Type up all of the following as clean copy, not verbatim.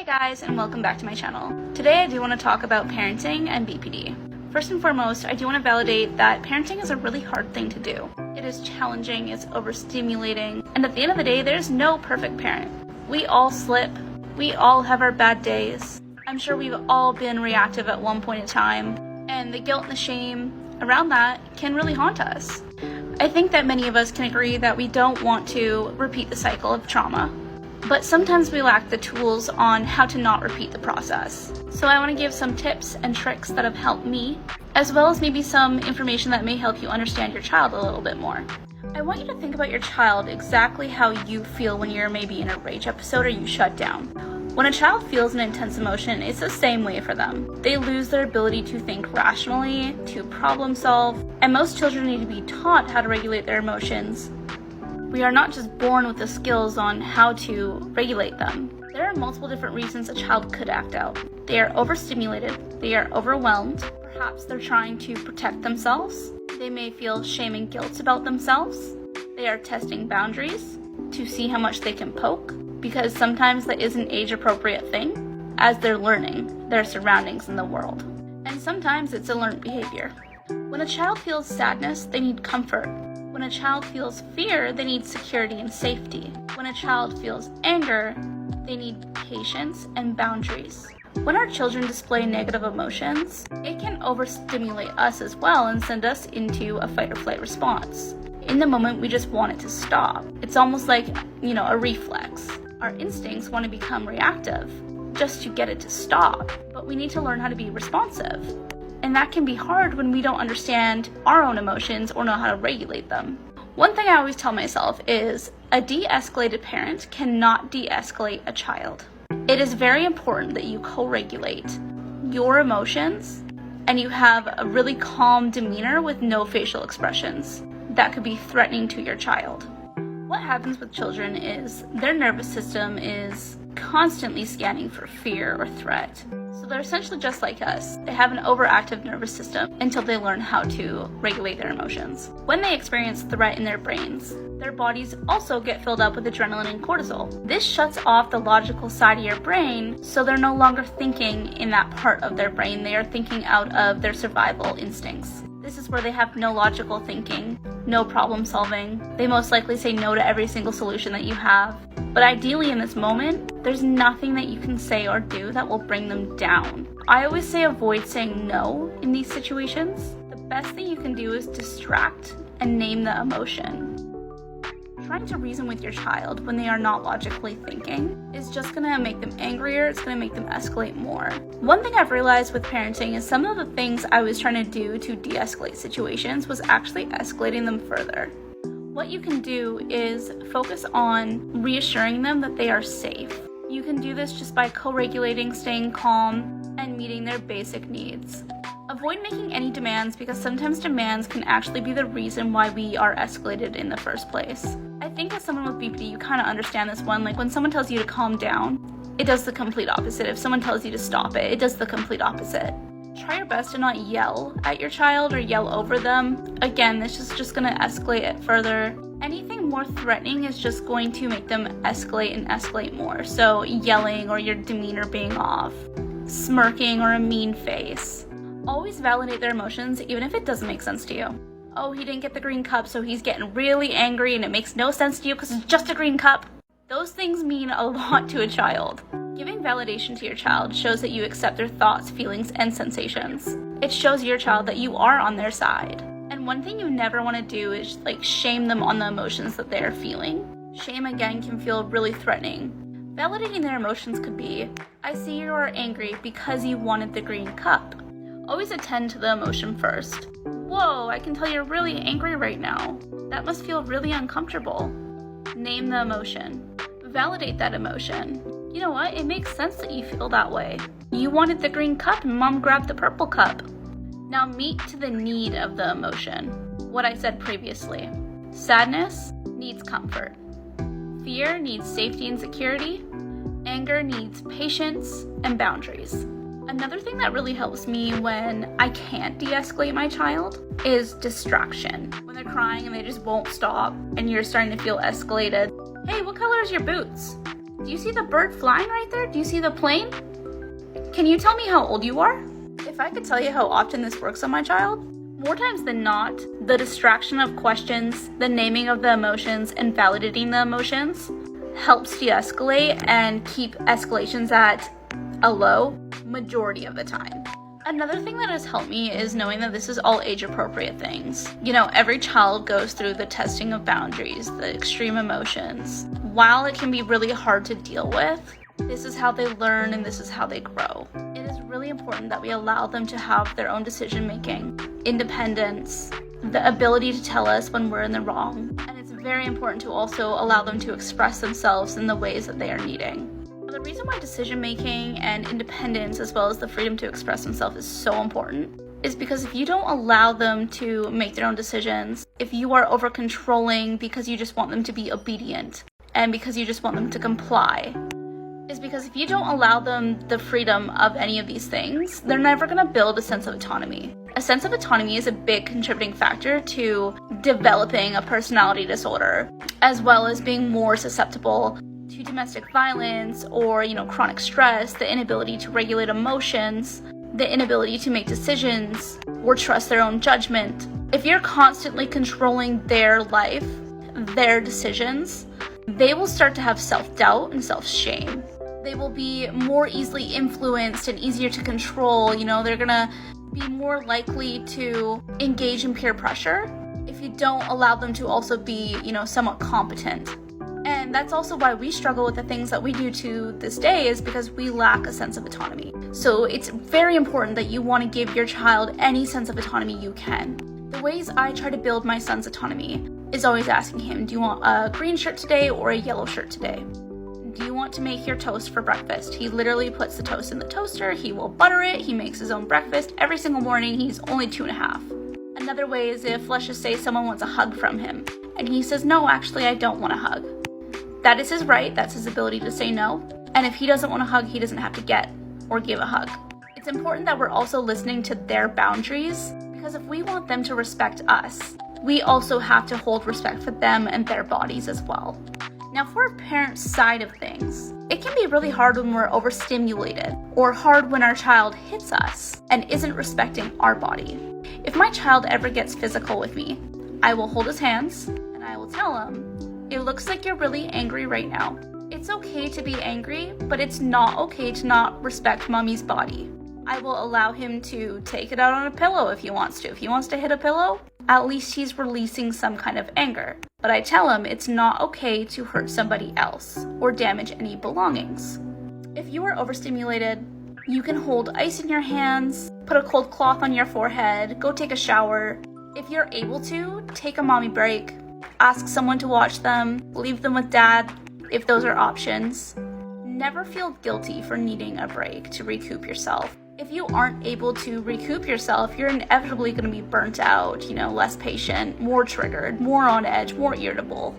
guys, and welcome back to my channel. Today I do want to talk about parenting and BPD. First and foremost, I do want to validate that parenting is a really hard thing to do. It is challenging, it's overstimulating, and at the end of the day, there's no perfect parent. We all slip, we all have our bad days. I'm sure we've all been reactive at one point in time, and the guilt and the shame around that can really haunt us. I think that many of us can agree that we don't want to repeat the cycle of trauma. But sometimes we lack the tools on how to not repeat the process. So I want to give some tips and tricks that have helped me, as well as maybe some information that may help you understand your child a little bit more. I want you to think about your child exactly how you feel when you're maybe in a rage episode or you shut down. When a child feels an intense emotion, it's the same way for them. They lose their ability to think rationally, to problem solve, and most children need to be taught how to regulate their emotions. We are not just born with the skills on how to regulate them. There are multiple different reasons a child could act out. They are overstimulated, they are overwhelmed, perhaps they're trying to protect themselves, they may feel shame and guilt about themselves, they are testing boundaries to see how much they can poke, because sometimes that is an age-appropriate thing as they're learning their surroundings in the world. And sometimes it's a learned behavior. When a child feels sadness, they need comfort. When a child feels fear, they need security and safety. When a child feels anger, they need patience and boundaries. When our children display negative emotions, it can overstimulate us as well and send us into a fight or flight response. In the moment, we just want it to stop. It's almost like, a reflex. Our instincts want to become reactive just to get it to stop, but we need to learn how to be responsive. And that can be hard when we don't understand our own emotions or know how to regulate them. One thing I always tell myself is a de-escalated parent cannot de-escalate a child. It is very important that you co-regulate your emotions and you have a really calm demeanor with no facial expressions that could be threatening to your child. What happens with children is their nervous system is constantly scanning for fear or threat. So they're essentially just like us. They have an overactive nervous system until they learn how to regulate their emotions. When they experience threat in their brains, their bodies also get filled up with adrenaline and cortisol. This shuts off the logical side of your brain, so they're no longer thinking in that part of their brain. They are thinking out of their survival instincts. This is where they have no logical thinking, no problem solving. They most likely say no to every single solution that you have. But ideally in this moment, there's nothing that you can say or do that will bring them down. I always say avoid saying no in these situations. The best thing you can do is distract and name the emotion. Trying to reason with your child when they are not logically thinking is just gonna make them angrier, it's gonna make them escalate more. One thing I've realized with parenting is some of the things I was trying to do to de-escalate situations was actually escalating them further. What you can do is focus on reassuring them that they are safe. You can do this just by co-regulating, staying calm, and meeting their basic needs. Avoid making any demands because sometimes demands can actually be the reason why we are escalated in the first place. I think as someone with BPD, you kind of understand this one. Like when someone tells you to calm down, it does the complete opposite. If someone tells you to stop it, it does the complete opposite. Try your best to not yell at your child or yell over them. Again, this is just going to escalate it further. Anything more threatening is just going to make them escalate and escalate more. So yelling or your demeanor being off, smirking or a mean face. Always validate their emotions even if it doesn't make sense to you. Oh, he didn't get the green cup, so he's getting really angry and it makes no sense to you because it's just a green cup. Those things mean a lot to a child. Giving validation to your child shows that you accept their thoughts, feelings, and sensations. It shows your child that you are on their side. And one thing you never want to do is shame them on the emotions that they're feeling. Shame again can feel really threatening. Validating their emotions could be, I see you are angry because you wanted the green cup. Always attend to the emotion first. Whoa, I can tell you're really angry right now. That must feel really uncomfortable. Name the emotion. Validate that emotion. You know what? It makes sense that you feel that way. You wanted the green cup and mom grabbed the purple cup. Now meet to the need of the emotion. What I said previously. Sadness needs comfort. Fear needs safety and security. Anger needs patience and boundaries. Another thing that really helps me when I can't de-escalate my child is distraction. When they're crying and they just won't stop and you're starting to feel escalated. Hey, what color is your boots? Do you see the bird flying right there? Do you see the plane? Can you tell me how old you are? If I could tell you how often this works on my child, more times than not, the distraction of questions, the naming of the emotions, and validating the emotions helps de-escalate and keep escalations at a low majority of the time. Another thing that has helped me is knowing that this is all age-appropriate things. You know, every child goes through the testing of boundaries, the extreme emotions. While it can be really hard to deal with, this is how they learn and this is how they grow. It is really important that we allow them to have their own decision-making, independence, the ability to tell us when we're in the wrong. And it's very important to also allow them to express themselves in the ways that they are needing. The reason why decision-making and independence, as well as the freedom to express themselves, is so important is because if you don't allow them to make their own decisions, if you are over-controlling because you just want them to be obedient and because you just want them to comply, is because if you don't allow them the freedom of any of these things, they're never going to build a sense of autonomy. A sense of autonomy is a big contributing factor to developing a personality disorder, as well as being more susceptible to domestic violence or, chronic stress, the inability to regulate emotions, the inability to make decisions or trust their own judgment. If you're constantly controlling their life, their decisions, they will start to have self-doubt and self-shame. They will be more easily influenced and easier to control. They're gonna be more likely to engage in peer pressure if you don't allow them to also be, somewhat competent. And that's also why we struggle with the things that we do to this day, is because we lack a sense of autonomy. So it's very important that you want to give your child any sense of autonomy you can. The ways I try to build my son's autonomy is always asking him, do you want a green shirt today or a yellow shirt today? Do you want to make your toast for breakfast? He literally puts the toast in the toaster, he will butter it, he makes his own breakfast every single morning. He's only 2.5. Another way is if, let's just say, someone wants a hug from him and he says, no, actually I don't want a hug. That is his right, that's his ability to say no. And if he doesn't want a hug, he doesn't have to get or give a hug. It's important that we're also listening to their boundaries, because if we want them to respect us, we also have to hold respect for them and their bodies as well. Now, for a parent's side of things, it can be really hard when we're overstimulated, or hard when our child hits us and isn't respecting our body. If my child ever gets physical with me, I will hold his hands and I will tell him, it looks like you're really angry right now. It's okay to be angry, but it's not okay to not respect mommy's body. I will allow him to take it out on a pillow if he wants to. If he wants to hit a pillow, at least he's releasing some kind of anger. But I tell him it's not okay to hurt somebody else or damage any belongings. If you are overstimulated, you can hold ice in your hands, put a cold cloth on your forehead, go take a shower. If you're able to, take a mommy break. Ask someone to watch them, leave them with dad, if those are options. Never feel guilty for needing a break to recoup yourself. If you aren't able to recoup yourself, you're inevitably going to be burnt out, less patient, more triggered, more on edge, more irritable.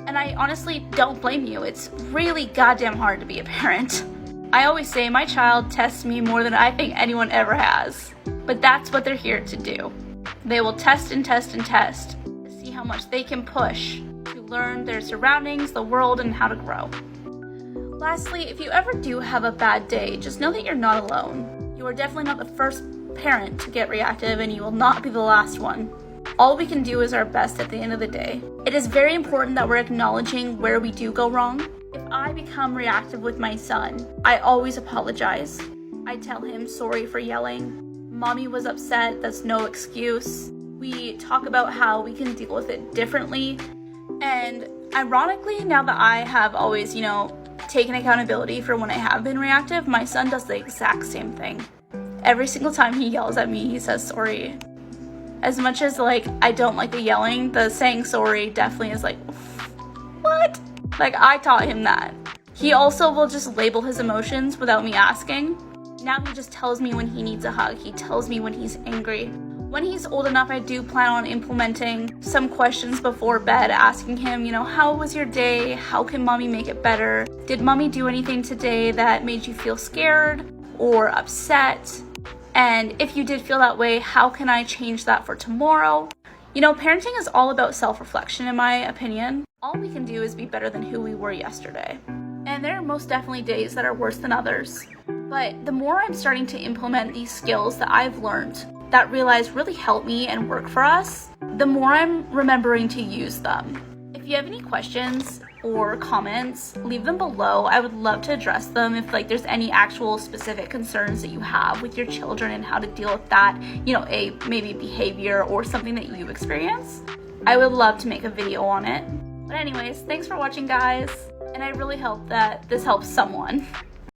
And I honestly don't blame you. It's really goddamn hard to be a parent. I always say my child tests me more than I think anyone ever has. But that's what they're here to do. They will test and test and test, how much they can push to learn their surroundings, the world, and how to grow. Lastly, if you ever do have a bad day, just know that you're not alone. You are definitely not the first parent to get reactive, and you will not be the last one. All we can do is our best at the end of the day. It is very important that we're acknowledging where we do go wrong. If I become reactive with my son, I always apologize. I tell him sorry for yelling. Mommy was upset, that's no excuse. We talk about how we can deal with it differently. And ironically, now that I have always, taken accountability for when I have been reactive, my son does the exact same thing. Every single time he yells at me, he says sorry. As much as I don't like the yelling, the saying sorry definitely is what? I taught him that. He also will just label his emotions without me asking. Now he just tells me when he needs a hug. He tells me when he's angry. When he's old enough, I do plan on implementing some questions before bed, asking him, how was your day? How can mommy make it better? Did mommy do anything today that made you feel scared or upset? And if you did feel that way, how can I change that for tomorrow? Parenting is all about self-reflection, in my opinion. All we can do is be better than who we were yesterday. And there are most definitely days that are worse than others. But the more I'm starting to implement these skills that I've learned that realize really help me and work for us, the more I'm remembering to use them. If you have any questions or comments, leave them below. I would love to address them if there's any actual specific concerns that you have with your children and how to deal with that, a maybe behavior or something that you experience. I would love to make a video on it. But anyways, thanks for watching, guys, and I really hope that this helps someone.